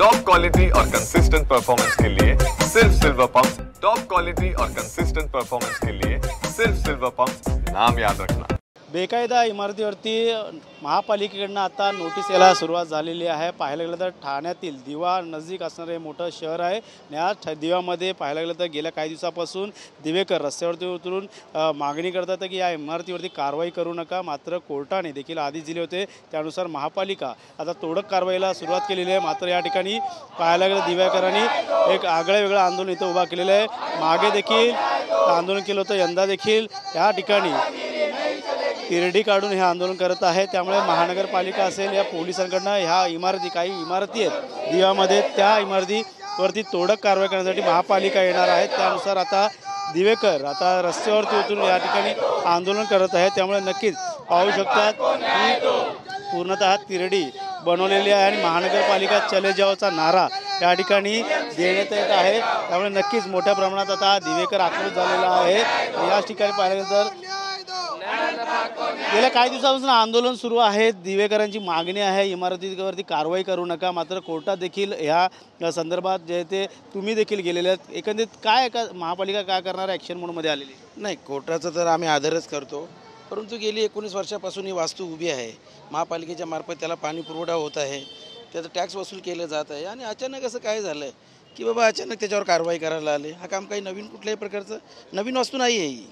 Top quality और consistent performance के लिए सिर्फ सिल्वर पंप्स। टॉप क्वालिटी और कंसिस्टेंट परफॉर्मेंस के लिए सिर्फ सिल्वर पंप्स, नाम याद रखना। बेकायदा इमारतीवरती महापालिकेकडनं आता नोटीस यायला सुरुवात झालेली आहे। पाहायला गेलं तर ठाण्यातील दिवा नजीक असणारे मोठं शहर आहे। या दिवामध्ये पाहायला गेलं तर गेल्या काही दिवसापासून दिवेकर रस्त्यावरती उतरून मागणी करतात की या इमारतीवरती कारवाई करू नका। मात्र कोर्टाने देखील आदेश दिले होते, त्यानुसार महापालिका आता तोडक कारवाईला सुरुवात केलेली आहे। मात्र या ठिकाणी पाहायला गेलं दिवेकरांनी एक आगळं वेगळं आंदोलन इथं उभा केलेलं आहे। मागे देखील आंदोलन केलं होतं, यंदा देखील या ठिकाणी तिरडी काढून हे आंदोलन करत आहे। त्यामुळे महानगरपालिका असेल या पोलिसांकडनं ह्या इमारती काही इमारती आहेत दिव्यामध्ये, त्या इमारतीवरती तोडक कारवाई करण्यासाठी महापालिका येणार आहे। त्यानुसार आता दिवेकर आता रस्त्यावरती उतरून या ठिकाणी आंदोलन करत आहे। त्यामुळे नक्कीच पाहू शकतात की पूर्णतः तिरडी बनवलेली आहे आणि महानगरपालिका चले जाओचा नारा या ठिकाणी देण्यात येत आहे। त्यामुळे नक्कीच मोठ्या प्रमाणात आता दिवेकर आक्रोश झालेला आहे। याच ठिकाणी पाहिलं तर गेल्या काही दिवसापासून आंदोलन सुरू आहे। दिवेकरांची मागणी आहे इमारतीवरती कारवाई करू नका। मात्र कोर्टात देखील ह्या संदर्भात जे ते तुम्ही देखील गेलेले आहेत, एकंदरीत काय महापालिका काय करणार ॲक्शन मोडमध्ये आलेली नाही? कोर्टाचा तर आम्ही आदरच करतो, परंतु गेली 19 वर्षापासून ही वास्तू उभी आहे। महापालिकेच्या मार्फत त्याला पाणी पुरवठा होत आहे, त्याचं टॅक्स वसूल केलं जात आहे आणि अचानक असं काय झालं की बाबा अचानक त्याच्यावर कारवाई करायला आले। हा काम काही नवीन कुठल्याही प्रकारचं नवीन वास्तू नाही आहे ही।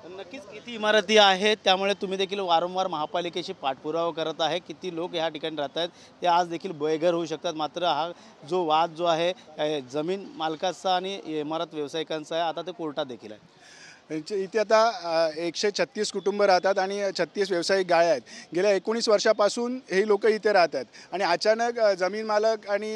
नक्कीच किती इमारती आहेत, त्यामुळे तुम्ही देखील वारंवार महापालिकेशी पाठपुरावा करत आहे। किती लोक या ठिकाणी राहत आहेत ते आज देखील बेघर होऊ शकतात। मात्र हा जो वाद जो आहे जमीन मालकाचा आणि इमारत व्यावसायिकांचा आहे, आता ते कोर्टात देखील आहे। इथे आता 136 कुटुंब राहतात आणि 36 व्यावसायिक गाळे आहेत। गेल्या 19 वर्षापासून हे लोक इथे राहतात आणि अचानक जमीन मालक आणि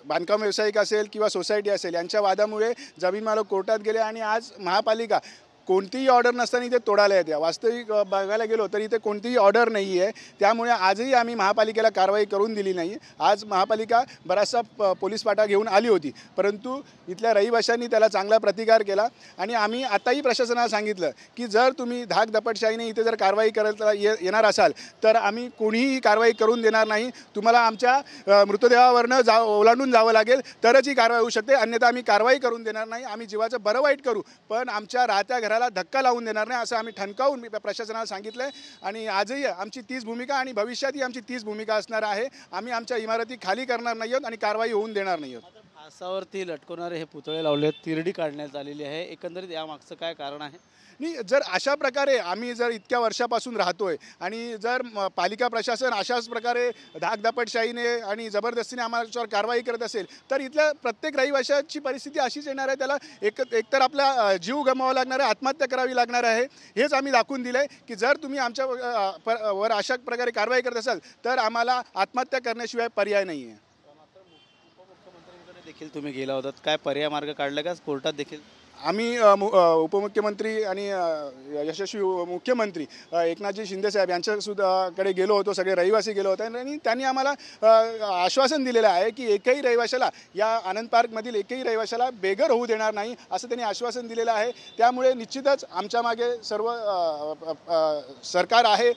बांधकाम व्यावसायिक असेल किंवा सोसायटी असेल यांच्या वादामुळे जमीन मालक कोर्टात गेले आणि आज महापालिका कोणतीही ऑर्डर नसताना इथे तोडायला येते। वास्तविक बघायला गेलो तर इथे कोणतीही ऑर्डर नाही आहे, त्यामुळे आजही आम्ही महापालिकेला कारवाई करून दिली नाही। आज महापालिका बराचसा पोलीस पाठा घेऊन आली होती, परंतु इथल्या रहिवाशांनी त्याला चांगला प्रतिकार केला आणि आम्ही आताही प्रशासनाला सांगितलं की जर तुम्ही धाकदपटशाहीने इथे जर कारवाई करायला येणार असाल तर आम्ही कोणीही कारवाई करून देणार नाही। तुम्हाला आमच्या मृतदेहावरनं ओलांडून जावं लागेल तरच ही कारवाई होऊ शकते, अन्यथा आम्ही कारवाई करून देणार नाही। आम्ही जीवाचं बरं वाईट करू, पण आमच्या राहत्या घराला धक्का लावून देणार नाही, असं आम्ही ठणकावून प्रशासनाला सांगितलं आहे। आणि आजही आमची तीच भूमिका आणि भविष्यातही आमची तीच भूमिका असणार आहे। आम्ही आमच्या इमारती खाली करणार नाही आहोत आणि कारवाई होऊन देणार नाही आहोत। फासावरती लटकवणारे हे पुतळे लावले, तिरडी काढण्यात आलेली आहे, एकंदरीत यामागचं काय कारण आहे? नाही, जर अशा प्रकारे आम्ही जर इतक्या वर्षापासून राहतोय आणि जर पालिका प्रशासन अशाच प्रकारे धाकधपटशाहीने आणि जबरदस्तीने आम्हाच्यावर कारवाई करत असेल तर इथल्या प्रत्येक रहिवाशाची परिस्थिती अशीच येणार आहे। त्याला एकतर आपला जीव गमवावा लागणार आहे, आत्महत्या करावी लागणार आहे। हेच आम्ही दाखवून दिलं आहे की जर तुम्ही आमच्या वर अशा प्रकारे कारवाई करत असाल तर आम्हाला आत्महत्या करण्याशिवाय पर्याय नाही आहे। उपमुख्यमंत्र्यांकडे देखील तुम्ही गेला होतात, काय पर्याय मार्ग काढला का कोर्टात देखील? आम्ही उपमुख्यमंत्री आणि यशस्वी मुख्यमंत्री एकनाथजी शिंदेसाहेब यांच्याकडे गेलो होतो, सगळे रहिवासी गेलो होते आणि त्यांनी आम्हाला आश्वासन दिलेलं आहे की एकही रहिवाशाला या आनंद पार्कमधील एकही रहिवाशाला बेघर होऊ देणार नाही, असं त्यांनी आश्वासन दिलेलं आहे। त्यामुळे निश्चितच आमच्या मागे सर्व सरकार आहे,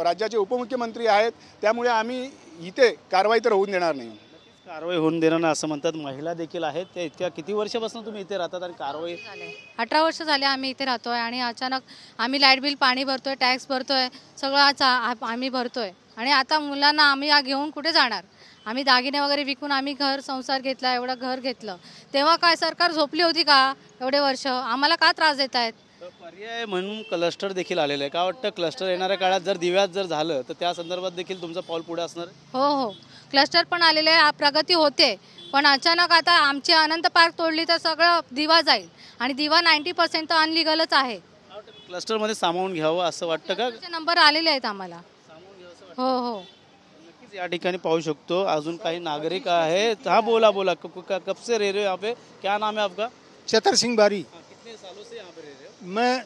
राज्याचे उपमुख्यमंत्री आहेत, त्यामुळे आम्ही इथे कारवाई तर होऊन देणार नाही। कारवाई होऊन देणार नाही असं म्हणतात। महिला देखील आहेत, त्या इतक्या किती वर्षापासून तुम्ही इथे राहतात आणि कारवाई? 18 वर्ष झाले आम्ही इथे राहतोय आणि अचानक आम्ही लाईट बिल, पाणी भरतोय, टॅक्स भरतोय, सगळं आम्ही भरतोय आणि आता मुलांना आम्ही घेऊन कुठे जाणार? आम्ही दागिने वगैरे विकून आम्ही घर संसार घेतला, एवढं घर घेतलं, तेव्हा काय सरकार झोपली होती का? एवढे वर्ष आम्हाला का त्रास देत आहेत? पर्याय म्हणून क्लस्टर देखील आलेलं आहे, का वाटतं क्लस्टर येणाऱ्या काळात जर दिव्यात जर झालं तर त्या संदर्भात देखील तुमचं पाऊल पुढे असणार? हो, क्लस्टर पण आलेले आहे, प्रगती होते, पण अचानक आता आमची अनंत पार्क तोडली तर सगळं दिवा जाईल आणि दिवा 90% तर अनलिगलच आहे। क्लस्टरमध्ये सामावून घ्यावं असं वाटतं का? नंबर आलेले आहेत आम्हाला। हो, नक्कीच या ठिकाणी पाहू शकतो अजून काही नागरिक आहेत। हाँ, बोला कब से रह रहे हो यहाँ पे? क्या नाम है आपका? चतर सिंह बारी। कितने सालों से यहाँ पे रह रहे हो? मैं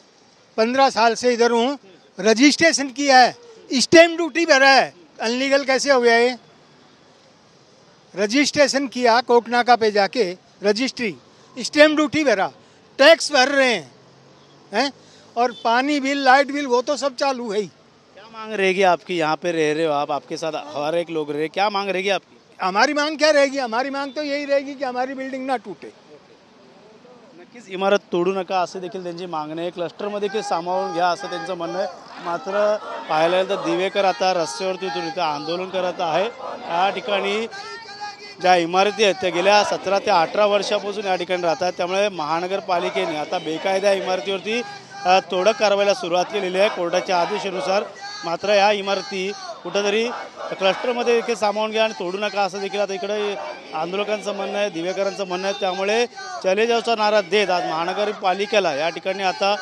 15 साल से इधर हूँ। रजिस्ट्रेशन किया है, स्टैम्प ड्यूटी भरा है, अनलीगल कैसे हो गया ये? रजिस्ट्रेशन किया कोकनाका पे जाके, रजिस्ट्री, स्टैम्प ड्यूटी भरा, टैक्स भर रहे हैं और पानी बिल, लाइट बिल वो तो सब चालू है ही। क्या क्या मांग रहेगी आपकी? यहाँ पे रह रहे हो आप, आपके साथ हर एक लोग रहे, क्या मांग रहेगी आपकी? हमारी मांग क्या रहेगी? हमारी मांग तो यही रहेगी कि हमारी बिल्डिंग ना टूटे. नक्कीच इमारत तोडू नका असे देखील त्यांची मागणी आहे. क्लस्टरमध्ये देखील सामावून घ्या असं त्यांचं म्हणणं आहे. मात्र पाहायला गेलं तर दिवेकर आता रस्त्यावरती उतरून इथं आंदोलन करत आहे. या ठिकाणी ज्या इमारती आहेत त्या गेल्या 17 ते 18 वर्षापासून या ठिकाणी राहतात. त्यामुळे महानगरपालिकेने आता बेकायदा इमारतीवरती तोडक कारवाईला सुरुवात केलेली आहे कोर्टाच्या आदेशानुसार. मात्र या इमारती कुठंतरी क्लस्टरमध्ये देखील सामावून घ्या आणि तोडू नका असं देखील आता इकडे आंदोलकांचं म्हणणं आहे, दिवेकरांचं म्हणणं आहे. त्यामुळे चले जाऊचा नारा देत आज महानगरपालिकेला या ठिकाणी आता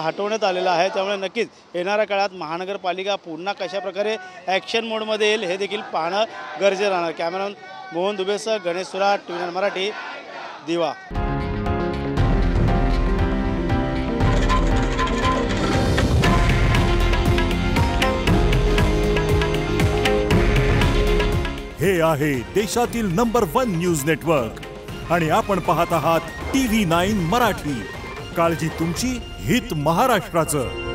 हटवण्यात आलेला आहे. त्यामुळे नक्कीच येणाऱ्या काळात महानगरपालिका पुन्हा कशाप्रकारे ॲक्शन मोडमध्ये येईल हे देखील पाहणं गरजेचं राहणार. कॅमेरामॅन मोहन दुबेसह गणेश सुराट, TVN मराठी, दिवा. हे आहे देशातील नंबर 1 न्यूज नेटवर्क आणि आपण पाहत आहात TV9 मराठी. काळजी तुमची, हित महाराष्ट्राचं.